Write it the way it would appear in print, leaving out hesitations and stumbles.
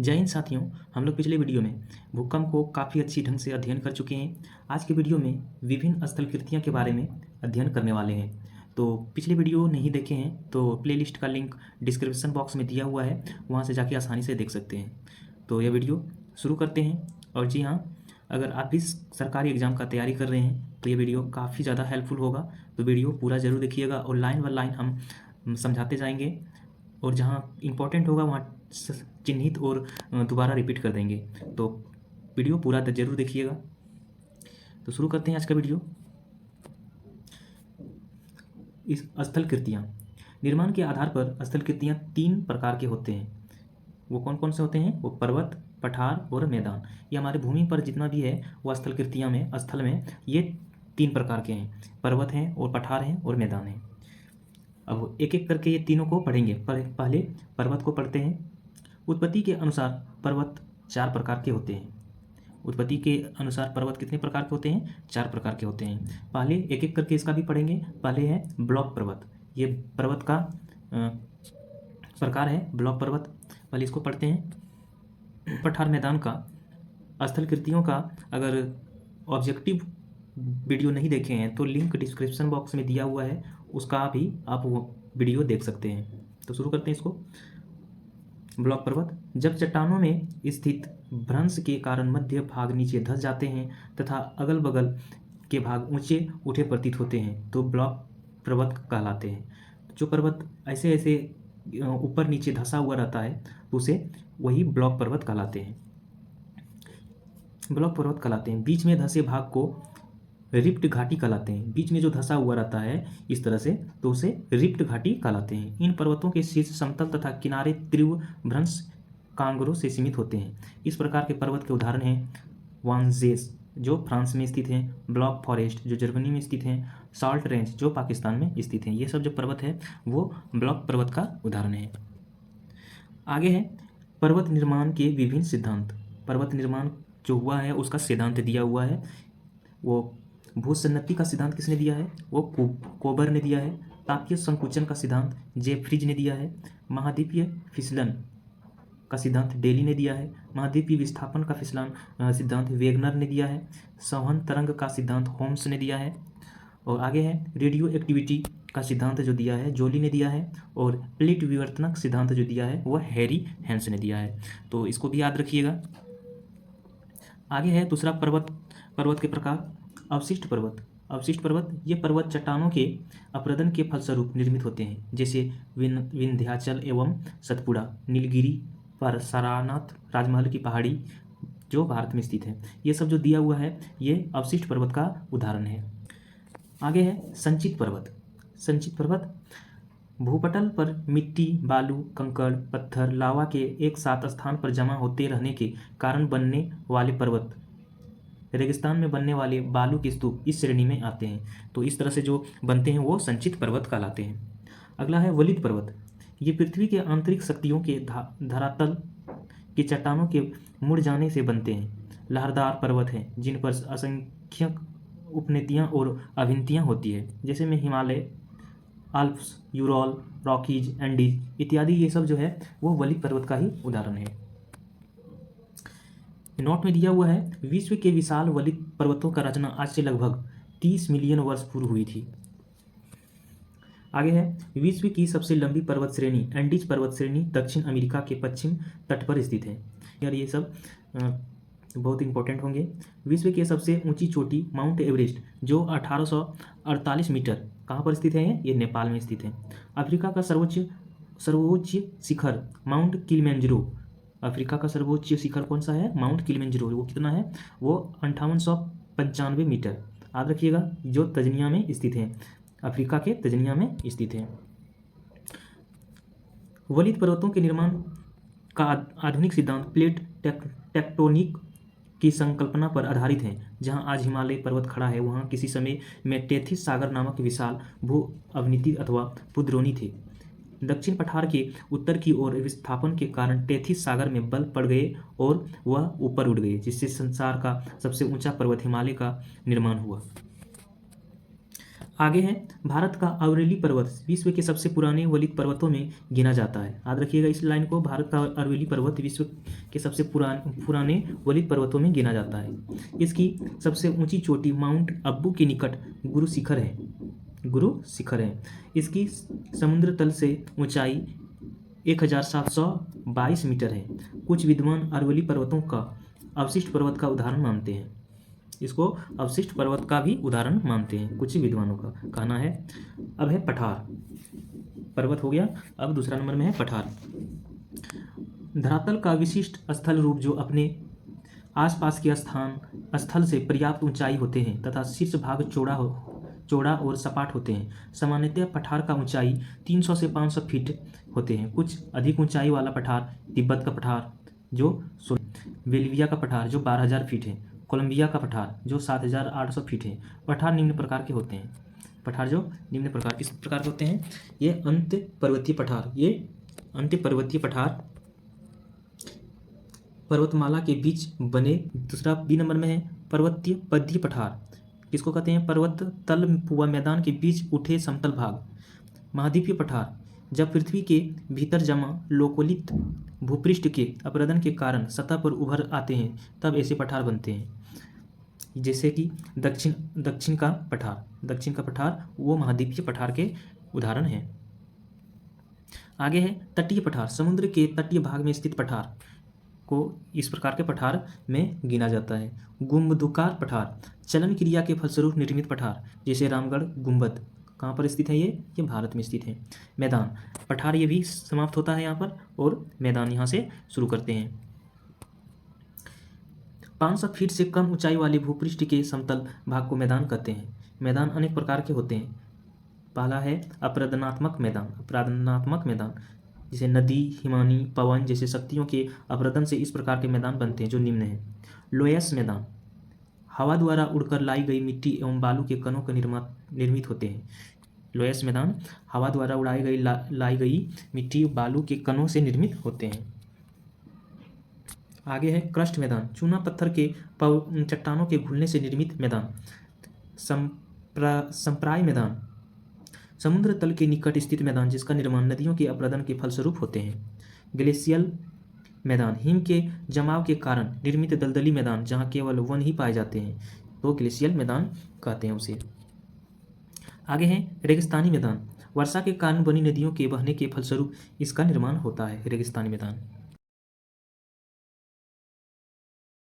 जय हिंद साथियों। हम लोग पिछले वीडियो में भूकंप को काफ़ी अच्छी ढंग से अध्ययन कर चुके हैं। आज के वीडियो में विभिन्न स्थलकृतियाँ के बारे में अध्ययन करने वाले हैं। तो पिछले वीडियो नहीं देखे हैं तो प्लेलिस्ट का लिंक डिस्क्रिप्शन बॉक्स में दिया हुआ है, वहाँ से जाके आसानी से देख सकते हैं। तो यह वीडियो शुरू करते हैं। और जी हाँ, अगर आप भी सरकारी एग्ज़ाम का तैयारी कर रहे हैं तो ये वीडियो काफ़ी ज़्यादा हेल्पफुल होगा। तो वीडियो पूरा ज़रूर देखिएगा और लाइन बाय लाइन हम समझाते जाएंगे और जहाँ इम्पोर्टेंट होगा वहाँ चिन्हित और दोबारा रिपीट कर देंगे। तो वीडियो पूरा जरूर देखिएगा। तो शुरू करते हैं आज का वीडियो। इस स्थलकृतियाँ निर्माण के आधार पर स्थलकृतियाँ 3 प्रकार के होते हैं। वो कौन कौन से होते हैं? वो पर्वत, पठार और मैदान। ये हमारे भूमि पर जितना भी है वो स्थलकृतियाँ में स्थल में ये 3 प्रकार के हैं। पर्वत हैं और पठार हैं और मैदान हैं। अब एक एक करके ये तीनों को पढ़ेंगे। पहले पर्वत को पढ़ते हैं। उत्पत्ति के अनुसार पर्वत 4 प्रकार के होते हैं। उत्पत्ति के अनुसार पर्वत कितने प्रकार के होते हैं? 4 प्रकार के होते हैं। पहले एक एक करके इसका भी पढ़ेंगे। पहले है ब्लॉक पर्वत। ये पर्वत का प्रकार है, ब्लॉक पर्वत। पहले इसको पढ़ते हैं। पठार मैदान का स्थलकृतियों का अगर ऑब्जेक्टिव वीडियो नहीं देखे हैं तो लिंक डिस्क्रिप्शन बॉक्स में दिया हुआ है, उसका भी आप वो वीडियो देख सकते हैं। तो शुरू करते हैं इसको। ब्लॉक पर्वत जब चट्टानों में स्थित भ्रंश के कारण मध्य भाग नीचे धंस जाते हैं तथा अगल बगल के भाग ऊंचे उठे प्रतीत होते हैं तो ब्लॉक पर्वत कहलाते हैं। जो पर्वत ऐसे ऐसे ऊपर नीचे धंसा हुआ रहता है तो उसे वही ब्लॉक पर्वत कहलाते हैं। ब्लॉक पर्वत कहलाते हैं। बीच में धंसे भाग को रिप्ट घाटी कहलाते हैं। बीच में जो धंसा हुआ रहता है इस तरह से तो उसे रिप्ट घाटी कहलाते हैं। इन पर्वतों के शीर्ष समतल तथा किनारे तीव्र भ्रंश कांगरों से सीमित होते हैं। इस प्रकार के पर्वत के उदाहरण हैं वांजेस जो फ्रांस में स्थित हैं, ब्लॉक फॉरेस्ट जो जर्मनी में स्थित हैं, साल्ट रेंज जो पाकिस्तान में स्थित हैं। ये सब जो पर्वत है वो ब्लॉक पर्वत का उदाहरण है। आगे है पर्वत निर्माण के विभिन्न सिद्धांत। पर्वत निर्माण जो हुआ है उसका सिद्धांत दिया हुआ है। वो भूसन्नति का सिद्धांत किसने दिया है? वो कोबर ने दिया है। तापीय संकुचन का सिद्धांत जेफ्रीज ने दिया है। महाद्वीपीय फिसलन का सिद्धांत डेली ने दिया है। महाद्वीपीय विस्थापन का फिसलन सिद्धांत वेगनर ने दिया है। संवहन तरंग का सिद्धांत होम्स ने दिया है। और आगे है रेडियो एक्टिविटी का सिद्धांत जो दिया है जोली ने दिया है। और प्लेट विवर्तनक सिद्धांत जो दिया है वह हैरी हैंस ने दिया है। तो इसको भी याद रखिएगा। आगे है दूसरा पर्वत के प्रकार। अवशिष्ट पर्वत। अवशिष्ट पर्वत ये पर्वत चट्टानों के अपरदन के फलस्वरूप निर्मित होते हैं, जैसे विंध्याचल एवं सतपुड़ा, नीलगिरी पर सारनाथ राजमहल की पहाड़ी जो भारत में स्थित है। ये सब जो दिया हुआ है ये अवशिष्ट पर्वत का उदाहरण है। आगे है संचित पर्वत। संचित पर्वत भूपटल पर मिट्टी, बालू, कंकड़, पत्थर, लावा के एक साथ स्थान पर जमा होते रहने के कारण बनने वाले पर्वत। रेगिस्तान में बनने वाले बालू के स्तूप इस श्रेणी में आते हैं। तो इस तरह से जो बनते हैं वो संचित पर्वत कहलाते हैं। अगला है वलित पर्वत। ये पृथ्वी के आंतरिक शक्तियों के धरातल के चट्टानों के मुड़ जाने से बनते हैं। लहरदार पर्वत हैं जिन पर असंख्यक उपनतियाँ और अभिन्तियाँ होती है, जैसे में हिमालय, आल्प्स, यूरोल, रॉकीज, एंडीज इत्यादि। ये सब जो है वो वलित पर्वत का ही उदाहरण है। नोट में दिया हुआ है विश्व के विशाल वलित पर्वतों का रचना आज से लगभग 30 मिलियन वर्ष पूर्व हुई थी। आगे है विश्व की सबसे लंबी पर्वत श्रेणी एंडीज पर्वत श्रेणी दक्षिण अमेरिका के पश्चिम तट पर स्थित है। यार ये सब बहुत इंपॉर्टेंट होंगे। विश्व की सबसे ऊंची चोटी माउंट एवरेस्ट जो 1848 मीटर कहाँ पर स्थित है? ये नेपाल में स्थित है। अफ्रीका का सर्वोच्च शिखर माउंट किलिमंजारो। अफ्रीका का सर्वोच्च शिखर कौन सा है? Mount Kilimanjaro. वो कितना है? वो 5895 मीटर। याद रखिएगा, जो तंजानिया में स्थित है, अफ्रीका के तंजानिया में स्थित है। वलित पर्वतों के निर्माण का आधुनिक सिद्धांत प्लेट टेक्टोनिक की संकल्पना पर आधारित है। जहां आज हिमालय पर्वत खड़ा है वहां किसी समय में टेथिस सागर नामक विशाल भू अवनति अथवा पुद्रोणी थे। दक्षिण पठार के उत्तर की ओर विस्थापन के कारण टेथिस सागर में बल पड़ गए और वह ऊपर उठ गए, जिससे संसार का सबसे ऊंचा पर्वत हिमालय का निर्माण हुआ। आगे है भारत का अरवली पर्वत विश्व के सबसे पुराने वलित पर्वतों में गिना जाता है। याद रखिएगा इस लाइन को, भारत का अरवली पर्वत विश्व के सबसे पुराने वलित पर्वतों में गिना जाता है। इसकी सबसे ऊंची चोटी माउंट अब्बू के निकट गुरु शिखर है। इसकी समुद्र तल से ऊंचाई 1722 मीटर है। कुछ विद्वान अरवली पर्वतों का अवशिष्ट पर्वत का उदाहरण मानते हैं। इसको अवशिष्ट पर्वत का भी उदाहरण मानते हैं कुछ विद्वानों का कहना है। अब है पठार पर्वत हो गया। अब दूसरा नंबर में है पठार। धरातल का विशिष्ट स्थल रूप जो अपने आसपास के स्थल से पर्याप्त ऊंचाई होते हैं तथा शीर्ष भाग चौड़ा और सपाट होते हैं। सामान्यतः पठार का ऊंचाई 300 से 500 फीट होते हैं। कुछ अधिक ऊंचाई वाला पठार तिब्बत का पठार जो वेलिविया का पठार जो 12,000 फीट है, कोलंबिया का पठार जो 7,800 फीट है। पठार निम्न प्रकार के होते हैं। पठार जो निम्न प्रकार किस प्रकार के होते हैं? ये अंत्य पर्वतीय पठार पर्वतमाला के बीच बने। दूसरा बी नंबर में है पर्वतीय पद्य पठार। किसको कहते हैं? पर्वत तल व मैदान के बीच उठे समतल भाग। महाद्वीपीय पठार जब पृथ्वी के भीतर जमा लोकोलित भूपृष्ठ के अपरदन के कारण सतह पर उभर आते हैं तब ऐसे पठार बनते हैं। जैसे कि दक्षिण का पठार वो महाद्वीपीय पठार के उदाहरण हैं। आगे है तटीय पठार। समुद्र के तटीय भाग में स्थित पठार को इस प्रकार के पठार में गिना जाता है। गुंबदुकार पठार चलन क्रिया के फलस्वरूप निर्मित पठार जैसे रामगढ़ गुंबद कहाँ पर स्थित है? ये भारत में स्थित है। मैदान पठार ये भी समाप्त होता है यहाँ पर और मैदान यहाँ से शुरू करते हैं। 500 फीट से कम ऊंचाई वाले भूपृष्ठ के समतल भाग को मैदान कहते हैं। मैदान अनेक प्रकार के होते हैं। पहला है अपरदनात्मक मैदान जैसे नदी हिमानी पवन जैसे शक्तियों के अपरदन से इस प्रकार के मैदान बनते हैं जो निम्न है। लोयस मैदान हवा द्वारा उड़कर लाई गई मिट्टी एवं बालू के कणों का निर्मित होते हैं। लोयस मैदान हवा द्वारा लाई गई मिट्टी बालू के कणों से निर्मित होते हैं। आगे है क्रस्ट मैदान चूना पत्थर के चट्टानों के घुलने से निर्मित मैदान। संप्राय मैदान समुद्र तल के निकट स्थित मैदान जिसका निर्माण नदियों के अपरदन के फलस्वरूप होते हैं। ग्लेशियल मैदान हिम के जमाव के कारण निर्मित दलदली मैदान जहाँ केवल वन ही पाए जाते हैं तो ग्लेशियल मैदान कहते हैं उसे। आगे है रेगिस्तानी मैदान वर्षा के कारण बनी नदियों के बहने के फलस्वरूप इसका निर्माण होता है रेगिस्तानी मैदान।